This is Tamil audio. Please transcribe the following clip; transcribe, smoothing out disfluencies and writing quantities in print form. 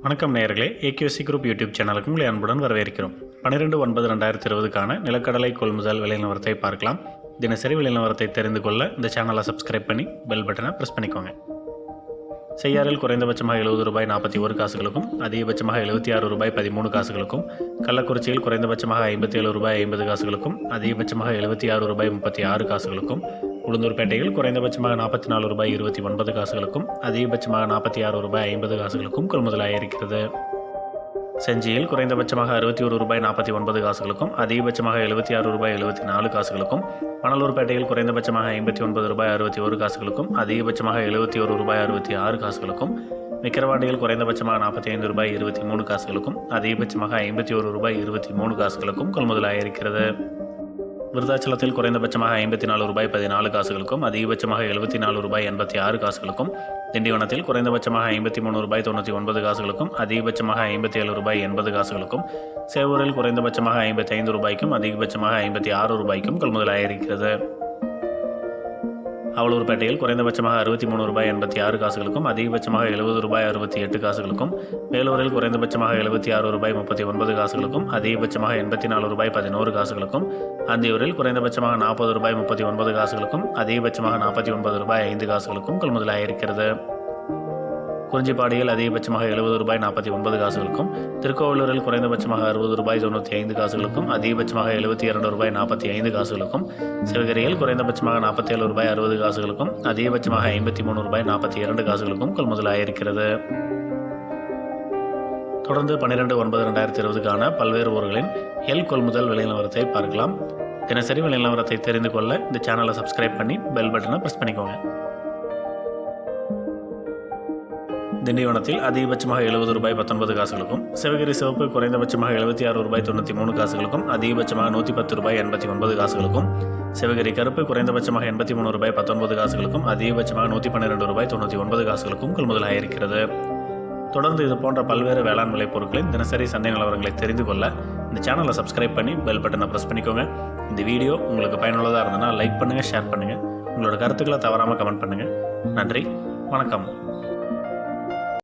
வணக்கம் நேயர்களே, ஏகேசி குரூப் யூடியூப் சேனலுக்கு உங்களை அன்புடன் வரவேற்கிறோம். 12/9/2020க்கான நிலக்கடலை கொள்முதல் விலை நிலவரத்தை பார்க்கலாம். தினசரி விலை நிலவரத்தை தெரிந்து கொள்ள இந்த சேனலை சப்ஸ்கிரைப் பண்ணி பெல் பட்டனை ப்ரெஸ் பண்ணிக்கோங்க. செய்யாறில் குறைந்தபட்சமாக ரூபாய் 71 அதிகபட்சமாக ரூபாய் 13 கள்ளக்குறிச்சியில் குறைந்தபட்சமாக ரூபாய் 50 அதிகபட்சமாக ரூபாய் 36 உளுந்தூர்பேட்டையில் குறைந்தபட்சமாக ரூபாய் 24 அதிகபட்சமாக ரூபாய் 50 கொள்முதலாயிருக்கிறது. செஞ்சியில் குறைந்தபட்சமாக ரூபாய் 49 அதிகபட்சமாக ரூபாய் 74 மணலூர்பேட்டையில் குறைந்தபட்சமாக ரூபாய் 61 அதிகபட்சமாக ரூபாய் 66 விக்கிரவாண்டியில் குறைந்தபட்சமாக ரூபாய் 23 அதிகபட்சமாக ரூபாய் 23 கொள்முதலாயிருக்கிறது. விருதாச்சலத்தில் குறைந்தபட்சமாக ரூபாய் 14 அதிகபட்சமாக ரூபாய் 86 திண்டிவனத்தில் குறைந்தபட்சமாக ரூபாய் 99 அதிகபட்சமாக ரூபாய் 80 சேவூரில் குறைந்தபட்சமாக ரூபாய்க்கும் அதிகபட்சமாக ரூபாய்க்கும் கொள்முதலாயிருக்கிறது. அவலூர்பேட்டையில் குறைந்தபட்சமாக ரூபாய் 86 அதிகபட்சமாக ரூபாய் 68 வேலூரில் குறைந்தபட்சமாக ரூபாய் 39 அதிகபட்சமாக ரூபாய் 11 அந்தியூரில் குறைந்தபட்சமாக ரூபாய் 39 அதிகபட்சமாக ரூபாய் 5 கொள்முதலாயிருக்கிறது. குறிஞ்சிப்பாடியில் அதிகபட்சமாக ரூபாய் 49 திருக்கோவிலூரில் குறைந்தபட்சமாக ரூபாய் 95 அதிகபட்சமாக ரூபாய் 45 சிவகிரியில் குறைந்தபட்சமாக ரூபாய் 60 அதிகபட்சமாக ரூபாய் 42 கொள்முதலாயிருக்கிறது. தொடர்ந்து 12/9/2020க்கான பல்வேறு ஊர்களின் எல் கொள்முதல் விலை நிலவரத்தை பார்க்கலாம். தினசரி விலை நிலவரத்தை தெரிந்து கொள்ள இந்த சேனலை சப்ஸ்கிரைப் பண்ணி பெல் பட்டனை ப்ரெஸ் பண்ணிக்கோங்க. திண்டிவனத்தில் அதிகபட்சமாக ரூபாய் 19 சிவகிரி சிவப்பு குறைந்தபட்சமாக ரூபாய் 93 அதிகபட்சமாக ரூபாய் 89 சிவகிரி கருப்பு குறைந்தபட்சமாக ரூபாய் 19 அதிகபட்சமாக ரூபாய் 99 கொள்முதலாயிருக்கிறது. தொடர்ந்து இது போன்ற பல்வேறு வேளாண் விளைபொருட்களின் தினசரி சந்தை நிலவரங்களை தெரிந்து கொள்ள இந்த சேனலை சப்ஸ்கிரைப் பண்ணி பெல் பட்டனை ப்ரெஸ் பண்ணிக்கோங்க. இந்த வீடியோ உங்களுக்கு பயனுள்ளதாக இருந்ததுன்னா லைக் பண்ணுங்கள், ஷேர் பண்ணுங்கள். உங்களோட கருத்துக்களை தவறாமல் கமெண்ட் பண்ணுங்கள். நன்றி, வணக்கம்.